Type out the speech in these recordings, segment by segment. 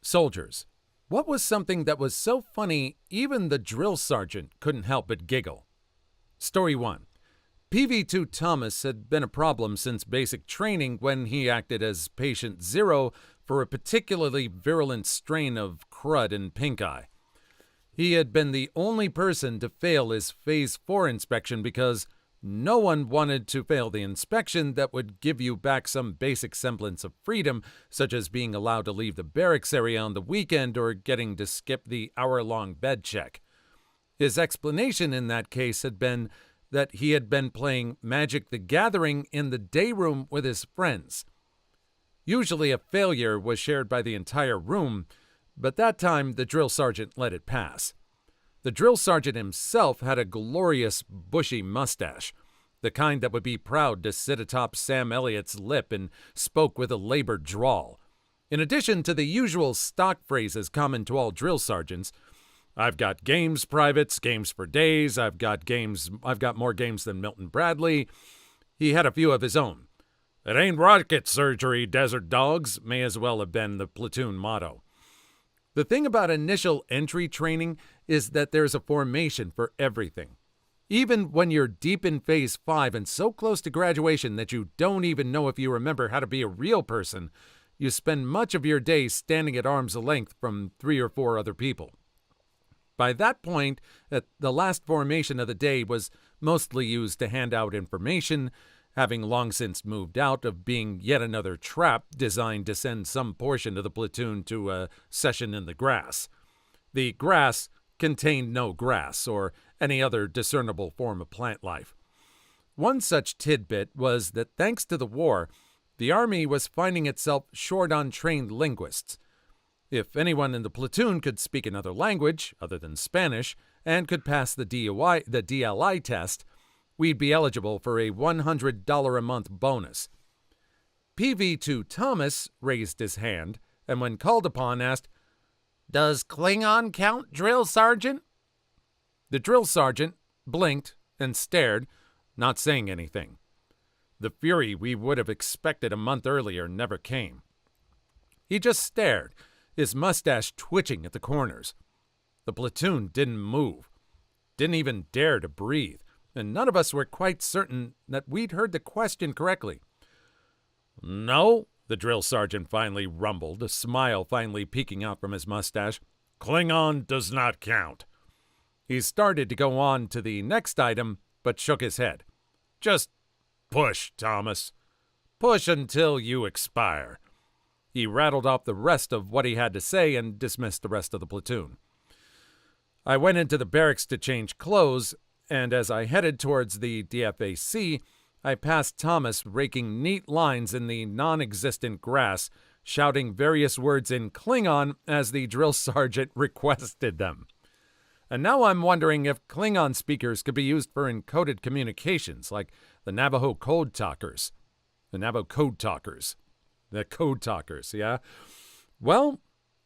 Soldiers. What was something that was so funny even the drill sergeant couldn't help but giggle? Story 1. Pv2 Thomas had been a problem since basic training when he acted as patient zero for a particularly virulent strain of crud and pink eye. He had been the only person to fail his Phase 4 inspection because no one wanted to fail the inspection that would give you back some basic semblance of freedom, such as being allowed to leave the barracks area on the weekend or getting to skip the hour-long bed check. His explanation in that case had been that he had been playing Magic the Gathering in the day room with his friends. Usually a failure was shared by the entire room, but that time the drill sergeant let it pass. The drill sergeant himself had a glorious, bushy mustache, the kind that would be proud to sit atop Sam Elliott's lip and spoke with a labored drawl. In addition to the usual stock phrases common to all drill sergeants, "I've got games, privates, games for days, I've got more games than Milton Bradley," he had a few of his own. "It ain't rocket surgery, desert dogs," may as well have been the platoon motto. The thing about initial entry training is that there's a formation for everything. Even when you're deep in Phase 5 and so close to graduation that you don't even know if you remember how to be a real person, you spend much of your day standing at arm's length from 3 or 4 other people. By that point, the last formation of the day was mostly used to hand out information, having long since moved out of being yet another trap designed to send some portion of the platoon to a session in the grass. The grass contained no grass or any other discernible form of plant life. One such tidbit was that thanks to the war, the Army was finding itself short on trained linguists. If anyone in the platoon could speak another language other than Spanish and could pass the DLI test, we'd be eligible for a $100 a month bonus. Pv2 Thomas raised his hand and when called upon asked, "Does Klingon count, drill sergeant?" The drill sergeant blinked and stared, not saying anything. The fury we would have expected a month earlier never came. He just stared, his mustache twitching at the corners. The platoon didn't move, didn't even dare to breathe, and none of us were quite certain that we'd heard the question correctly. "No," the drill sergeant finally rumbled, a smile finally peeking out from his mustache. "Klingon does not count." He started to go on to the next item, but shook his head. "Just push, Thomas. Push until you expire." He rattled off the rest of what he had to say and dismissed the rest of the platoon. I went into the barracks to change clothes, and as I headed towards the DFAC, I passed Thomas raking neat lines in the non-existent grass, shouting various words in Klingon as the drill sergeant requested them. And now I'm wondering if Klingon speakers could be used for encoded communications, like the Navajo Code Talkers. The Code Talkers, yeah? Well,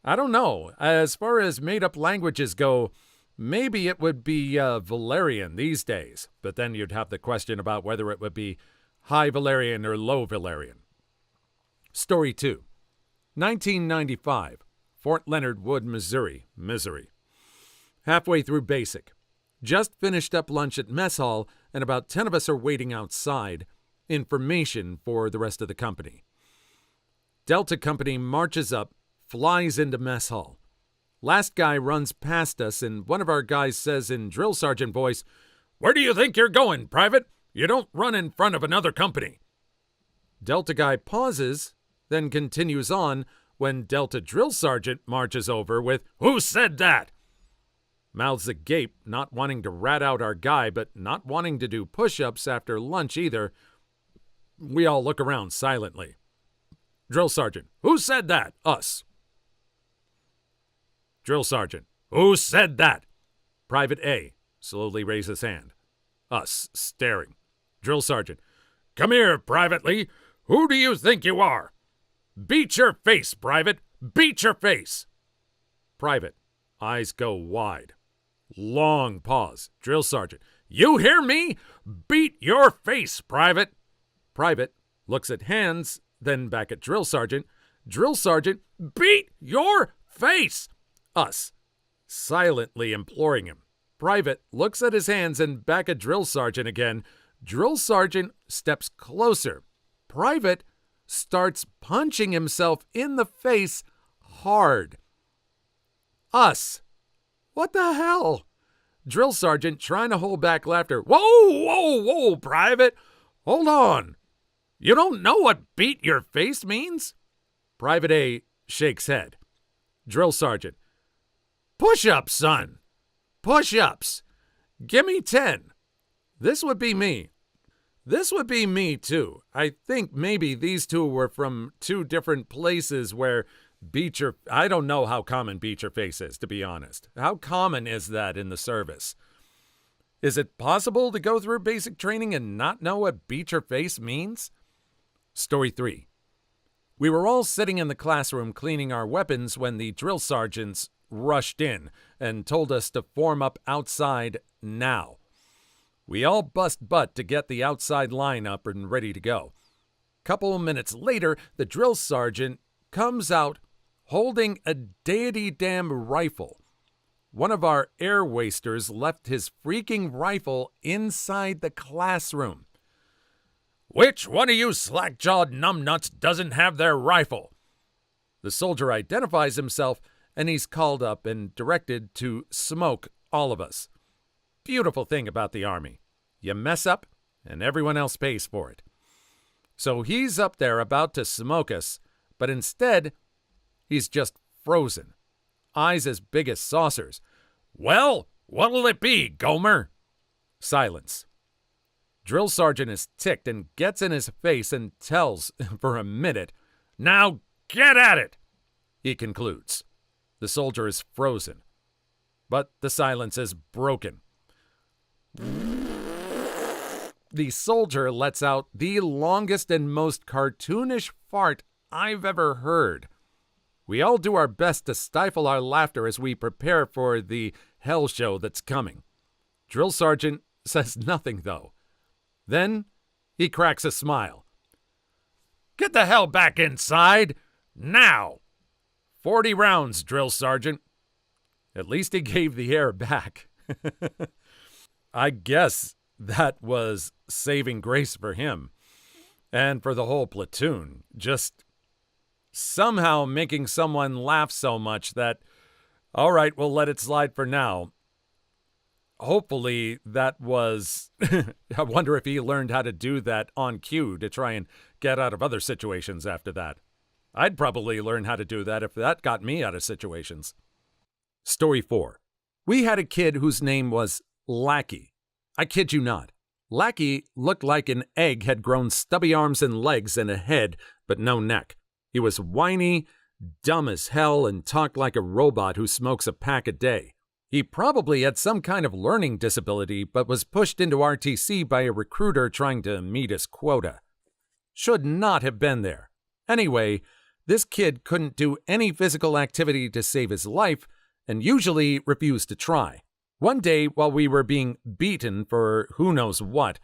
I don't know. As far as made-up languages go, maybe it would be Valerian these days, but then you'd have the question about whether it would be High Valerian or Low Valerian. Story 2. 1995, Fort Leonard Wood, Missouri. Halfway through basic. Just finished up lunch at mess hall, and about 10 of us are waiting outside. Information for the rest of the company. Delta Company marches up, flies into mess hall. Last guy runs past us, and one of our guys says in drill sergeant voice, "Where do you think you're going, Private? You don't run in front of another company." Delta guy pauses, then continues on when Delta drill sergeant marches over with, "Who said that?" Mouths agape, not wanting to rat out our guy, but not wanting to do push-ups after lunch either. We all look around silently. Drill sergeant, "Who said that?" Us. Drill sergeant, "Who said that?" Private A slowly raises hand. Us, staring. Drill sergeant, "Come here, privately. Who do you think you are?" "Beat your face, Private. Beat your face." Private, eyes go wide. Long pause. Drill sergeant, "You hear me? Beat your face, Private." Private looks at hands, then back at drill sergeant. Drill sergeant, "Beat your Face! Us, silently imploring him. Private looks at his hands and back at Drill Sergeant again. Drill Sergeant steps closer. Private starts punching himself in the face hard. Us. What the hell? Drill Sergeant trying to hold back laughter. Whoa, Private. Hold on. You don't know what beat your face means? Private A shakes head. Drill Sergeant. Push-ups, son. Push-ups. Give me 10. This would be me. This would be me, too. I think maybe these two were from two different places where I don't know how common beat your face is, to be honest. How common is that in the service? Is it possible to go through basic training and not know what beat your face means? Story 3. We were all sitting in the classroom cleaning our weapons when the drill sergeants rushed in and told us to form up outside now. We all bust butt to get the outside line up and ready to go. Couple minutes later, the drill sergeant comes out holding a deity-damn rifle. One of our air wasters left his freaking rifle inside the classroom. Which one of you slack-jawed numbnuts doesn't have their rifle? The soldier identifies himself, and he's called up and directed to smoke all of us. Beautiful thing about the Army. You mess up, and everyone else pays for it. So he's up there about to smoke us, but instead, he's just frozen. Eyes as big as saucers. Well, what'll it be, Gomer? Silence. Drill Sergeant is ticked and gets in his face and tells, for a minute, Now get at it, he concludes. The soldier is frozen, but the silence is broken. The soldier lets out the longest and most cartoonish fart I've ever heard. We all do our best to stifle our laughter as we prepare for the hell show that's coming. Drill Sergeant says nothing, though. Then he cracks a smile. Get the hell back inside, now! 40 rounds, Drill Sergeant. At least he gave the air back. I guess that was saving grace for him. And for the whole platoon. Just somehow making someone laugh so much that, all right, we'll let it slide for now. Hopefully that was, I wonder if he learned how to do that on cue to try and get out of other situations after that. I'd probably learn how to do that if that got me out of situations. Story 4. We had a kid whose name was Lackey. I kid you not. Lackey looked like an egg had grown stubby arms and legs and a head, but no neck. He was whiny, dumb as hell, and talked like a robot who smokes a pack a day. He probably had some kind of learning disability, but was pushed into RTC by a recruiter trying to meet his quota. Should not have been there. Anyway, this kid couldn't do any physical activity to save his life, and usually refused to try. One day, while we were being beaten for who knows what,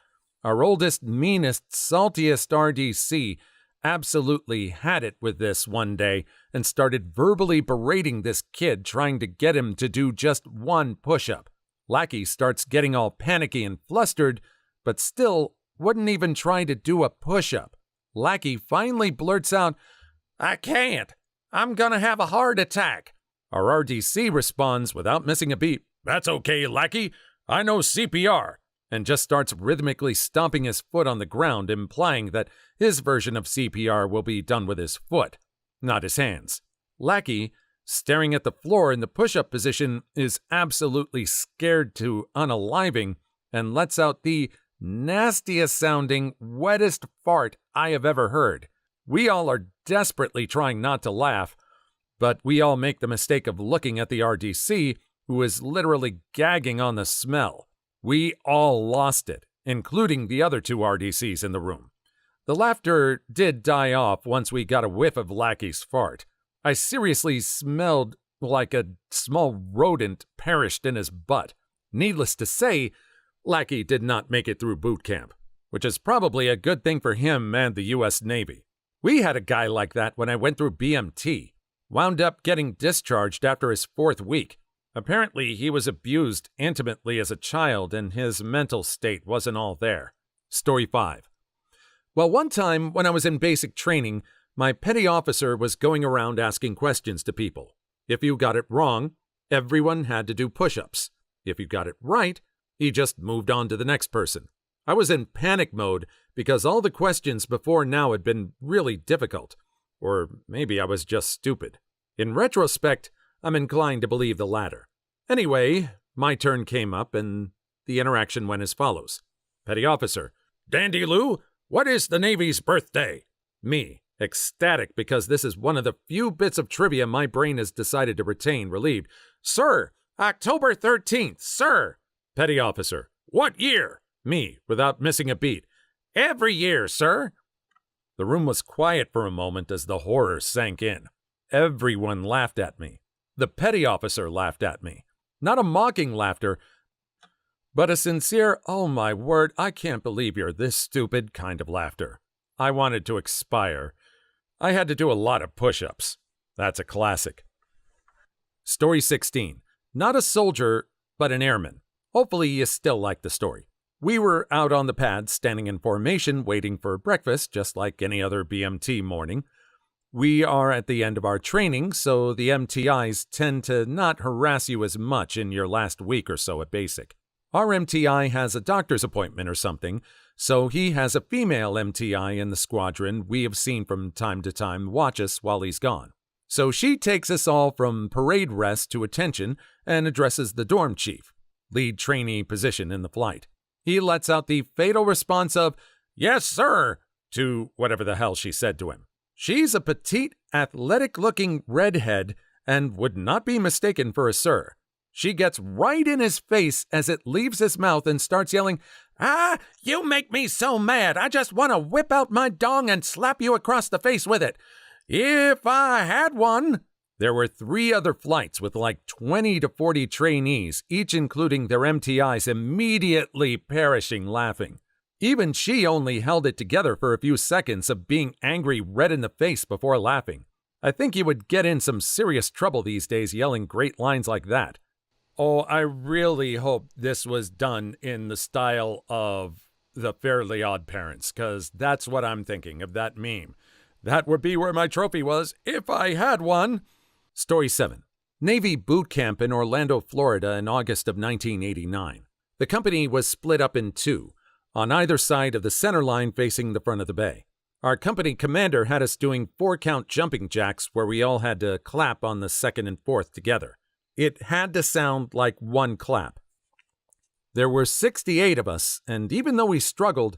our oldest, meanest, saltiest RDC absolutely had it with this one day and started verbally berating this kid, trying to get him to do just one push-up. Lackey starts getting all panicky and flustered, but still wouldn't even try to do a push-up. Lackey finally blurts out, I can't. I'm gonna have a heart attack. Our RDC responds without missing a beat. That's okay, Lackey. I know CPR. And just starts rhythmically stomping his foot on the ground, implying that his version of CPR will be done with his foot, not his hands. Lackey, staring at the floor in the push-up position, is absolutely scared to unaliving and lets out the nastiest-sounding, wettest fart I have ever heard. We all are desperately trying not to laugh, but we all make the mistake of looking at the RDC, who is literally gagging on the smell. We all lost it, including the other two RDCs in the room. The laughter did die off once we got a whiff of Lackey's fart. I seriously smelled like a small rodent perished in his butt. Needless to say, Lackey did not make it through boot camp, which is probably a good thing for him and the U.S. Navy. We had a guy like that when I went through BMT. Wound up getting discharged after his 4th week. Apparently, he was abused intimately as a child and his mental state wasn't all there. Story 5. Well, one time when I was in basic training, my petty officer was going around asking questions to people. If you got it wrong, everyone had to do push-ups. If you got it right, he just moved on to the next person. I was in panic mode because all the questions before now had been really difficult. Or maybe I was just stupid. In retrospect, I'm inclined to believe the latter. Anyway, my turn came up and the interaction went as follows. Petty officer: Dandy Lou, what is the Navy's birthday? Me, ecstatic because this is one of the few bits of trivia my brain has decided to retain, relieved. Sir, October 13th, sir. Petty officer: What year? Me, without missing a beat. Every year, sir. The room was quiet for a moment as the horror sank in. Everyone laughed at me. The petty officer laughed at me. Not a mocking laughter, but a sincere, oh my word, I can't believe you're this stupid kind of laughter. I wanted to expire. I had to do a lot of push-ups. That's a classic. Story 16. Not a soldier, but an airman. Hopefully you still like the story. We were out on the pad, standing in formation, waiting for breakfast, just like any other BMT morning. We are at the end of our training, so the MTIs tend to not harass you as much in your last week or so at basic. Our MTI has a doctor's appointment or something, so he has a female MTI in the squadron we have seen from time to time watch us while he's gone. So she takes us all from parade rest to attention and addresses the dorm chief, lead trainee position in the flight. He lets out the fatal response of, "Yes, sir," to whatever the hell she said to him. She's a petite, athletic-looking redhead and would not be mistaken for a sir. She gets right in his face as it leaves his mouth and starts yelling, "Ah, you make me so mad. I just want to whip out my dong and slap you across the face with it. If I had one." There were 3 other flights with like 20 to 40 trainees, each including their MTIs, immediately perishing laughing. Even she only held it together for a few seconds of being angry red in the face before laughing. I think you would get in some serious trouble these days yelling great lines like that. Oh, I really hope this was done in the style of the Fairly Odd Parents, because that's what I'm thinking of that meme. That would be where my trophy was, if I had one. Story 7. Navy boot camp in Orlando, Florida in August of 1989. The company was split up in 2, on either side of the center line facing the front of the bay. Our company commander had us doing 4-count jumping jacks where we all had to clap on the 2nd and 4th together. It had to sound like one clap. There were 68 of us, and even though we struggled,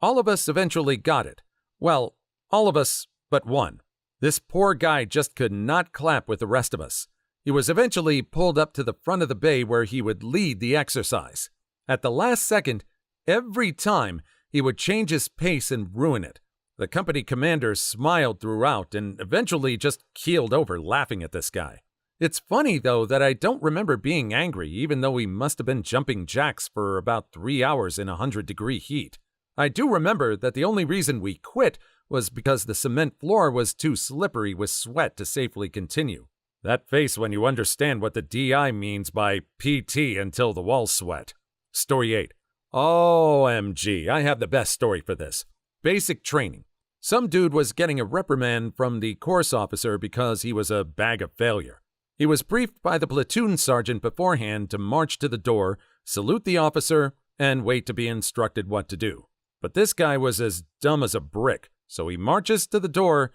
all of us eventually got it. Well, all of us but one. This poor guy just could not clap with the rest of us. He was eventually pulled up to the front of the bay where he would lead the exercise. At the last second, every time, he would change his pace and ruin it. The company commander smiled throughout and eventually just keeled over laughing at this guy. It's funny, though, that I don't remember being angry, even though we must have been jumping jacks for about 3 hours in 100-degree heat. I do remember that the only reason we quit was because the cement floor was too slippery with sweat to safely continue. That face when you understand what the DI means by PT until the walls sweat. Story 8. OMG, I have the best story for this. Basic training. Some dude was getting a reprimand from the course officer because he was a bag of failure. He was briefed by the platoon sergeant beforehand to march to the door, salute the officer, and wait to be instructed what to do. But this guy was as dumb as a brick, so he marches to the door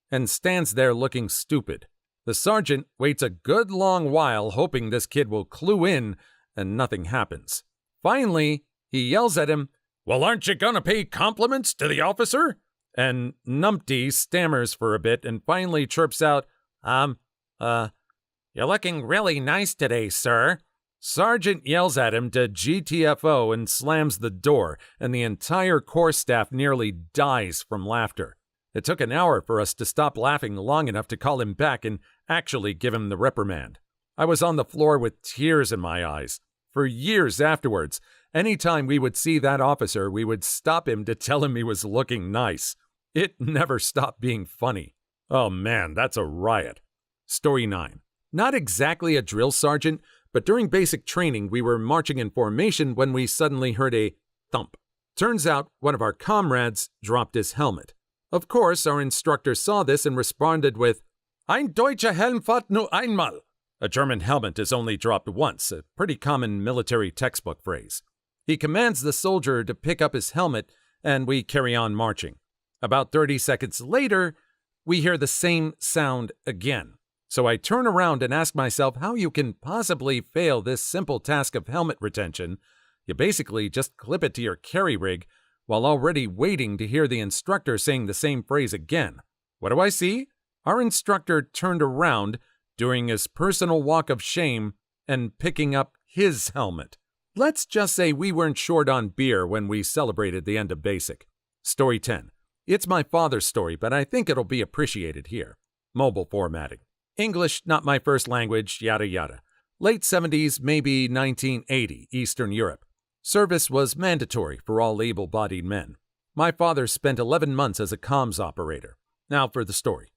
and stands there looking stupid. The sergeant waits a good long while hoping this kid will clue in, and nothing happens. Finally, he yells at him, "Well, aren't you gonna pay compliments to the officer?" And Numpty stammers for a bit and finally chirps out, "You're looking really nice today, sir." Sergeant yells at him to GTFO and slams the door, and the entire course staff nearly dies from laughter. It took an hour for us to stop laughing long enough to call him back and actually give him the reprimand. I was on the floor with tears in my eyes. For years afterwards, anytime we would see that officer, we would stop him to tell him he was looking nice. It never stopped being funny. Oh man, that's a riot. Story 9. Not exactly a drill sergeant, but during basic training we were marching in formation when we suddenly heard a thump. Turns out one of our comrades dropped his helmet. Of course, our instructor saw this and responded with, "Ein deutscher Helm fällt nur einmal." A German helmet is only dropped once, a pretty common military textbook phrase. He commands the soldier to pick up his helmet, and we carry on marching. About 30 seconds later, we hear the same sound again. So I turn around and ask myself how you can possibly fail this simple task of helmet retention. You basically just clip it to your carry rig while already waiting to hear the instructor saying the same phrase again. What do I see? Our instructor turned around during his personal walk of shame and picking up his helmet. Let's just say we weren't short on beer when we celebrated the end of basic. Story 10. It's my father's story, but I think it'll be appreciated here. Mobile formatting. English, not my first language, yada yada. Late 70s, maybe 1980, Eastern Europe. Service was mandatory for all able-bodied men. My father spent 11 months as a comms operator. Now for the story.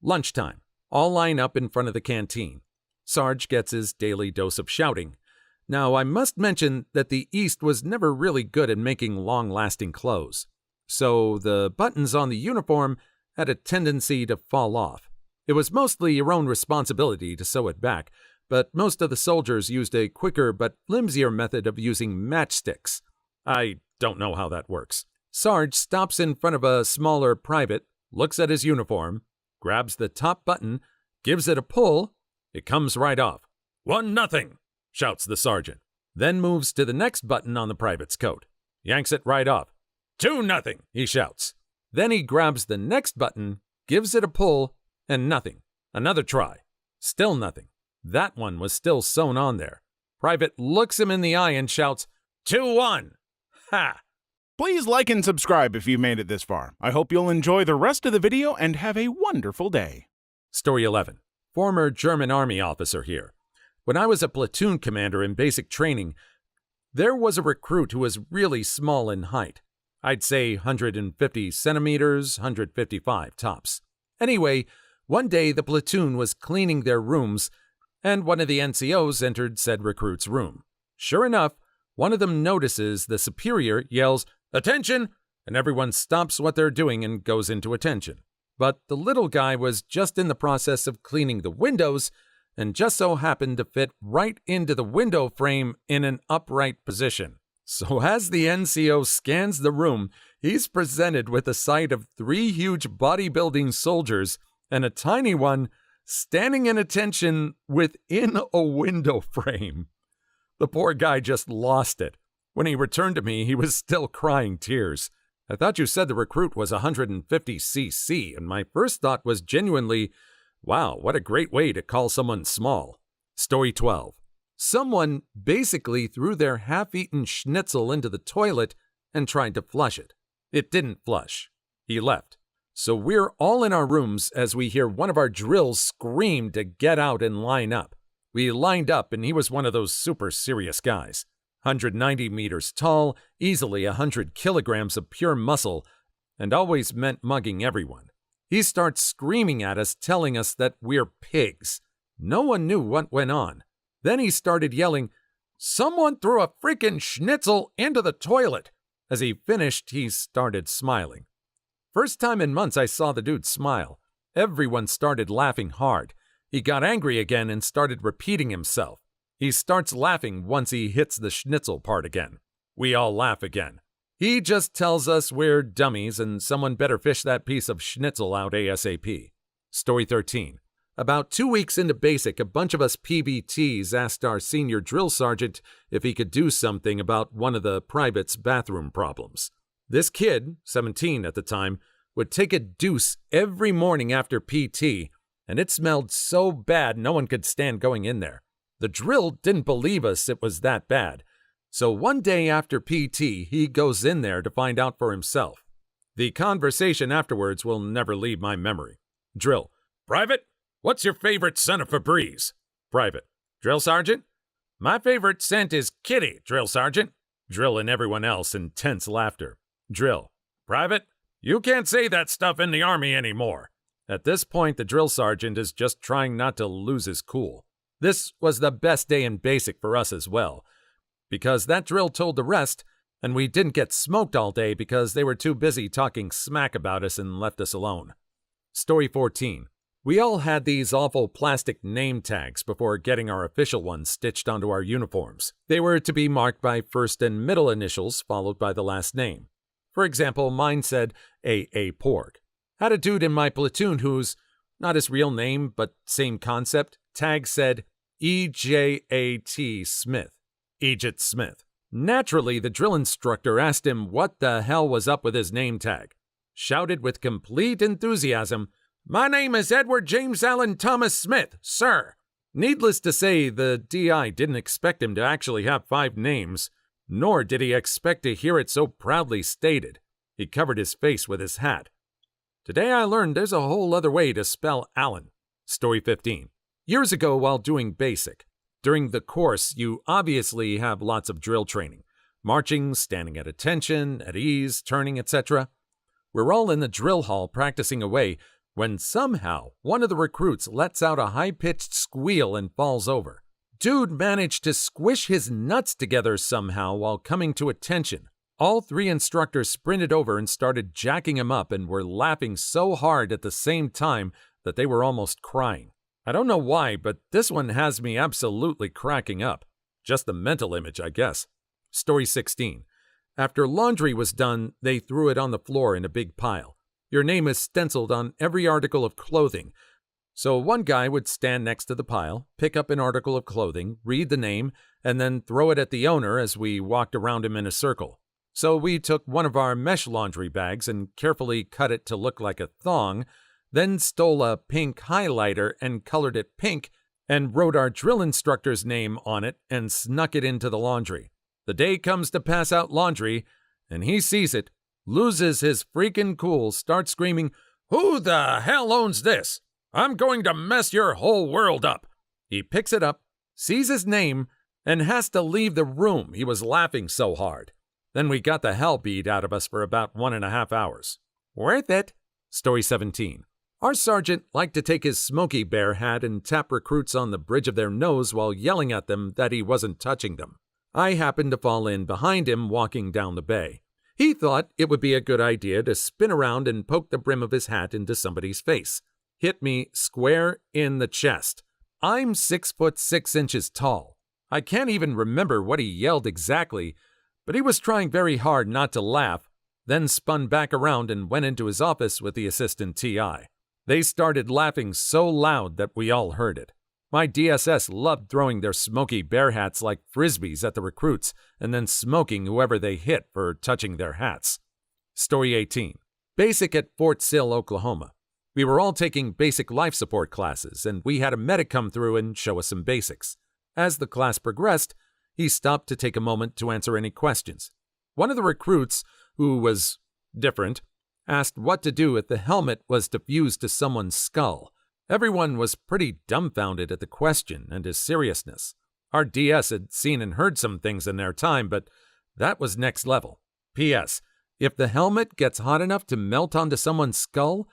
Lunchtime. All line up in front of the canteen. Sarge gets his daily dose of shouting. Now, I must mention that the East was never really good at making long-lasting clothes. So the buttons on the uniform had a tendency to fall off. It was mostly your own responsibility to sew it back, but most of the soldiers used a quicker but flimsier method of using matchsticks. I don't know how that works. Sarge stops in front of a smaller private, looks at his uniform, grabs the top button, gives it a pull. It comes right off. 1-0, shouts the sergeant. Then moves to the next button on the private's coat. Yanks it right off. 2-0, he shouts. Then he grabs the next button, gives it a pull, and nothing. Another try. Still nothing. That one was still sewn on there. Private looks him in the eye and shouts, 2-1. Ha! Please like and subscribe if you've made it this far. I hope you'll enjoy the rest of the video and have a wonderful day. Story 11. Former German Army officer here. When I was a platoon commander in basic training, there was a recruit who was really small in height. I'd say 150 centimeters, 155 tops. Anyway, one day the platoon was cleaning their rooms, and one of the NCOs entered said recruit's room. Sure enough, one of them notices the superior, yells, "Attention!" and everyone stops what they're doing and goes into attention. But the little guy was just in the process of cleaning the windows and just so happened to fit right into the window frame in an upright position. So as the NCO scans the room, he's presented with the sight of 3 huge bodybuilding soldiers and a tiny one standing in attention within a window frame. The poor guy just lost it. When he returned to me, he was still crying tears. I thought you said the recruit was 150 cc, and my first thought was genuinely, wow, what a great way to call someone small. Story 12. Someone basically threw their half-eaten schnitzel into the toilet and tried to flush it. It didn't flush. He left. So we're all in our rooms as we hear one of our drills scream to get out and line up. We lined up, and he was one of those super serious guys. 190 meters tall, easily 100 kilograms of pure muscle, and always meant mugging everyone. He starts screaming at us, telling us that we're pigs. No one knew what went on. Then he started yelling, "Someone threw a freaking schnitzel into the toilet." As he finished, he started smiling. First time in months I saw the dude smile. Everyone started laughing hard. He got angry again and started repeating himself. He starts laughing once he hits the schnitzel part again. We all laugh again. He just tells us we're dummies and someone better fish that piece of schnitzel out ASAP. Story 13. About 2 weeks into basic, a bunch of us PBTs asked our senior drill sergeant if he could do something about one of the private's bathroom problems. This kid, 17 at the time, would take a deuce every morning after PT, and it smelled so bad no one could stand going in there. The drill didn't believe us it was that bad. So one day after PT, he goes in there to find out for himself. The conversation afterwards will never leave my memory. Drill: "Private, what's your favorite scent of Febreze?" Private: "Drill Sergeant, my favorite scent is kitty, Drill Sergeant." Drill and everyone else intense laughter. Drill: "Private, you can't say that stuff in the Army anymore." At this point, the drill sergeant is just trying not to lose his cool. This was the best day in basic for us as well, because that drill told the rest, and we didn't get smoked all day because they were too busy talking smack about us and left us alone. Story 14. We all had these awful plastic name tags before getting our official ones stitched onto our uniforms. They were to be marked by first and middle initials followed by the last name. For example, mine said A.A. Porg. Had a dude in my platoon whose, not his real name, but same concept, tag said E.J.A.T. Smith. Ejit Smith. Naturally, the drill instructor asked him what the hell was up with his name tag. Shouted with complete enthusiasm, "My name is Edward James Allen Thomas Smith, sir." Needless to say, the DI didn't expect him to actually have 5 names, nor did he expect to hear it so proudly stated. He covered his face with his hat. Today I learned there's a whole other way to spell Allen. Story 15. Years ago, while doing basic, during the course, you obviously have lots of drill training. Marching, standing at attention, at ease, turning, etc. We're all in the drill hall practicing away when somehow one of the recruits lets out a high-pitched squeal and falls over. Dude managed to squish his nuts together somehow while coming to attention. All 3 instructors sprinted over and started jacking him up and were laughing so hard at the same time that they were almost crying. I don't know why, but this one has me absolutely cracking up. Just the mental image, I guess. Story 16. After laundry was done, they threw it on the floor in a big pile. Your name is stenciled on every article of clothing. So one guy would stand next to the pile, pick up an article of clothing, read the name, and then throw it at the owner as we walked around him in a circle. So we took one of our mesh laundry bags and carefully cut it to look like a thong, then stole a pink highlighter and colored it pink and wrote our drill instructor's name on it and snuck it into the laundry. The day comes to pass out laundry, and he sees it, loses his freaking cool, starts screaming, "Who the hell owns this? I'm going to mess your whole world up." He picks it up, sees his name, and has to leave the room. He was laughing so hard. Then we got the hell beat out of us for about 1.5 hours. Worth it. Story 17. Our sergeant liked to take his Smokey Bear hat and tap recruits on the bridge of their nose while yelling at them that he wasn't touching them. I happened to fall in behind him walking down the bay. He thought it would be a good idea to spin around and poke the brim of his hat into somebody's face. Hit me square in the chest. I'm 6'6" tall. I can't even remember what he yelled exactly, but he was trying very hard not to laugh, then spun back around and went into his office with the assistant TI. They started laughing so loud that we all heard it. My DSS loved throwing their Smokey Bear hats like frisbees at the recruits and then smoking whoever they hit for touching their hats. Story 18. Basic at Fort Sill, Oklahoma. We were all taking basic life support classes, and we had a medic come through and show us some basics. As the class progressed, he stopped to take a moment to answer any questions. One of the recruits, who was different, asked what to do if the helmet was to fuse to someone's skull. Everyone was pretty dumbfounded at the question and his seriousness. Our DS had seen and heard some things in their time, but that was next level. P.S. If the helmet gets hot enough to melt onto someone's skull,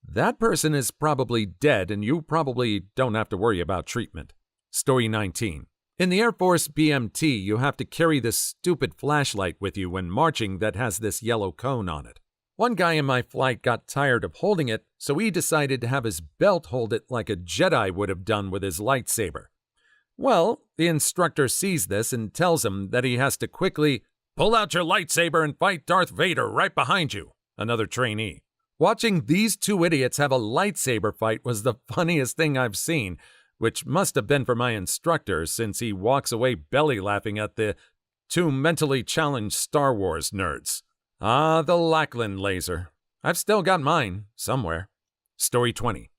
that person is probably dead and you probably don't have to worry about treatment. Story 19. In the Air Force BMT, you have to carry this stupid flashlight with you when marching that has this yellow cone on it. One guy in my flight got tired of holding it, so he decided to have his belt hold it like a Jedi would have done with his lightsaber. Well, the instructor sees this and tells him that he has to quickly pull out your lightsaber and fight Darth Vader right behind you, another trainee. Watching these 2 idiots have a lightsaber fight was the funniest thing I've seen, which must have been for my instructor since he walks away belly laughing at the 2 mentally challenged Star Wars nerds. Ah, the Lackland laser. I've still got mine, somewhere. Story 20.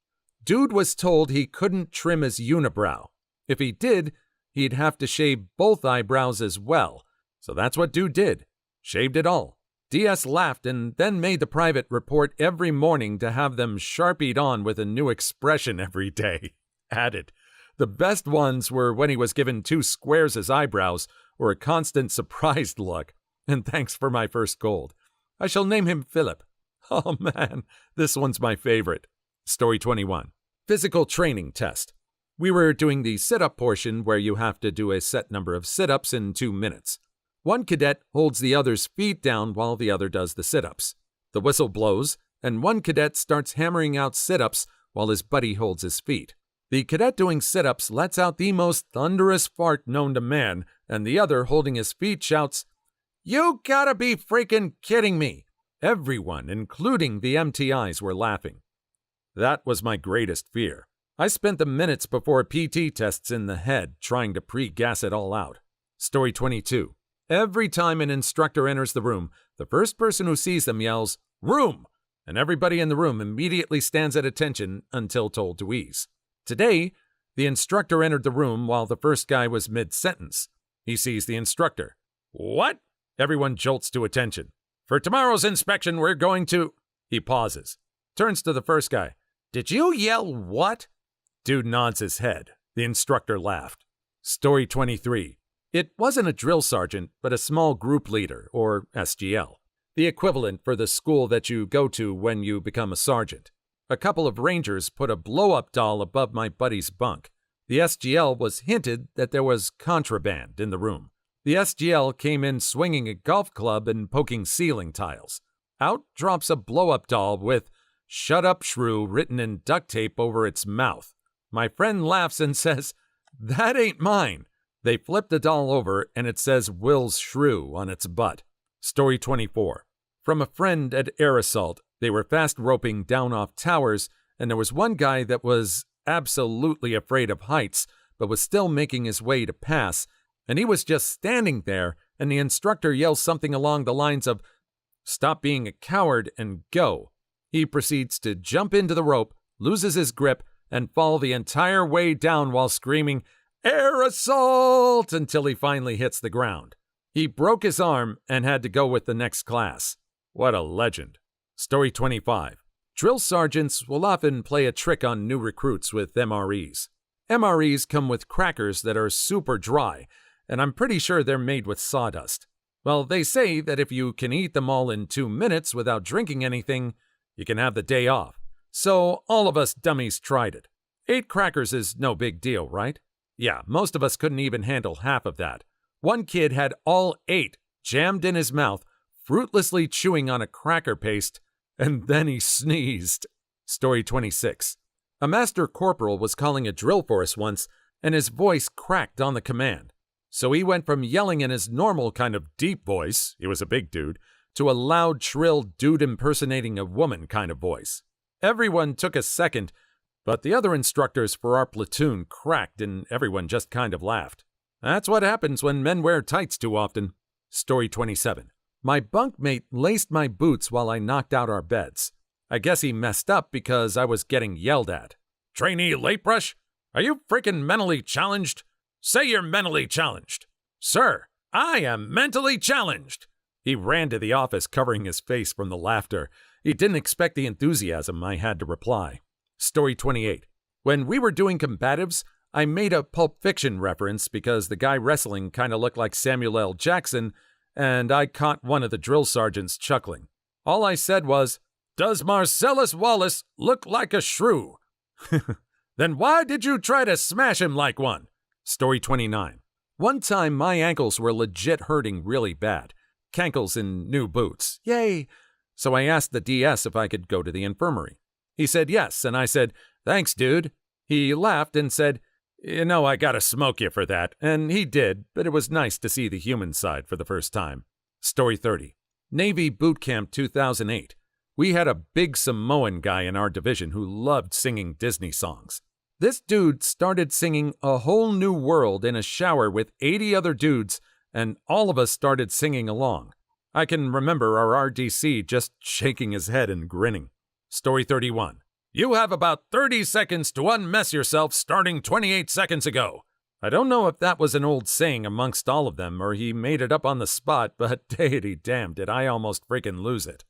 Dude was told he couldn't trim his unibrow. If he did, he'd have to shave both eyebrows as well. So that's what Dude did. Shaved it all. DS laughed and then made the private report every morning to have them sharpied on with a new expression every day. Added, the best ones were when he was given 2 squares as eyebrows or a constant surprised look. And thanks for my first gold. I shall name him Philip. Oh man, this one's my favorite. Story 21. Physical training test. We were doing the sit-up portion where you have to do a set number of sit-ups in 2 minutes. One cadet holds the other's feet down while the other does the sit-ups. The whistle blows, and one cadet starts hammering out sit-ups while his buddy holds his feet. The cadet doing sit-ups lets out the most thunderous fart known to man, and the other holding his feet shouts, "You gotta be freaking kidding me!" Everyone, including the MTIs, were laughing. That was my greatest fear. I spent the minutes before PT tests in the head trying to pre-gas it all out. Story 22. Every time an instructor enters the room, the first person who sees them yells, "Room!" and everybody in the room immediately stands at attention until told to ease. Today, the instructor entered the room while the first guy was mid-sentence. He sees the instructor. "What?" Everyone jolts to attention. "For tomorrow's inspection, we're going to..." He pauses. Turns to the first guy. "Did you yell what?" Dude nods his head. The instructor laughed. Story 23. It wasn't a drill sergeant, but a small group leader, or SGL. The equivalent for the school that you go to when you become a sergeant. A couple of rangers put a blow-up doll above my buddy's bunk. The SGL was hinted that there was contraband in the room. The SGL came in swinging a golf club and poking ceiling tiles. Out drops a blow-up doll with "Shut up, shrew" written in duct tape over its mouth. My friend laughs and says, "That ain't mine." They flip the doll over and it says "Will's shrew" on its butt. Story 24. From a friend at Air Assault, they were fast roping down off towers, and there was one guy that was absolutely afraid of heights, but was still making his way to pass, and he was just standing there, and the instructor yells something along the lines of, "Stop being a coward and go." He proceeds to jump into the rope, loses his grip, and fall the entire way down while screaming, "Air Assault!" until he finally hits the ground. He broke his arm and had to go with the next class. What a legend. Story 25. Drill sergeants will often play a trick on new recruits with MREs. MREs come with crackers that are super dry, and I'm pretty sure they're made with sawdust. Well, they say that if you can eat them all in 2 minutes without drinking anything, you can have the day off. So all of us dummies tried it. 8 crackers is no big deal, right? Yeah, most of us couldn't even handle half of that. One kid had all 8 jammed in his mouth, fruitlessly chewing on a cracker paste, and then he sneezed. Story 26. A master corporal was calling a drill for us once, and his voice cracked on the command. So he went from yelling in his normal kind of deep voice, he was a big dude, to a loud, shrill dude impersonating a woman kind of voice. Everyone took a second, but the other instructors for our platoon cracked and everyone just kind of laughed. That's what happens when men wear tights too often. Story 27. My bunkmate laced my boots while I knocked out our beds. I guess he messed up because I was getting yelled at. "Trainee late brush? Are you freaking mentally challenged? Say you're mentally challenged." "Sir, I am mentally challenged." He ran to the office covering his face from the laughter. He didn't expect the enthusiasm, I had to reply. Story 28. When we were doing combatives, I made a Pulp Fiction reference because the guy wrestling kind of looked like Samuel L. Jackson, and I caught one of the drill sergeants chuckling. All I said was, "Does Marcellus Wallace look like a shrew?" "Then why did you try to smash him like one?" Story 29. One time my ankles were legit hurting really bad. Cankles in new boots. Yay! So I asked the DS if I could go to the infirmary. He said yes, and I said, "Thanks, dude." He laughed and said, "You know, I gotta smoke you for that." And he did, but it was nice to see the human side for the first time. Story 30. Navy Boot Camp 2008. We had a big Samoan guy in our division who loved singing Disney songs. This dude started singing A Whole New World in a shower with 80 other dudes, and all of us started singing along. I can remember our RDC just shaking his head and grinning. Story 31. You have about 30 seconds to unmess yourself starting 28 seconds ago. I don't know if that was an old saying amongst all of them or he made it up on the spot, but deity damn did I almost freaking lose it.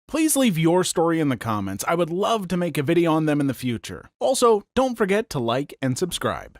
Please leave your story in the comments. I would love to make a video on them in the future. Also, don't forget to like and subscribe.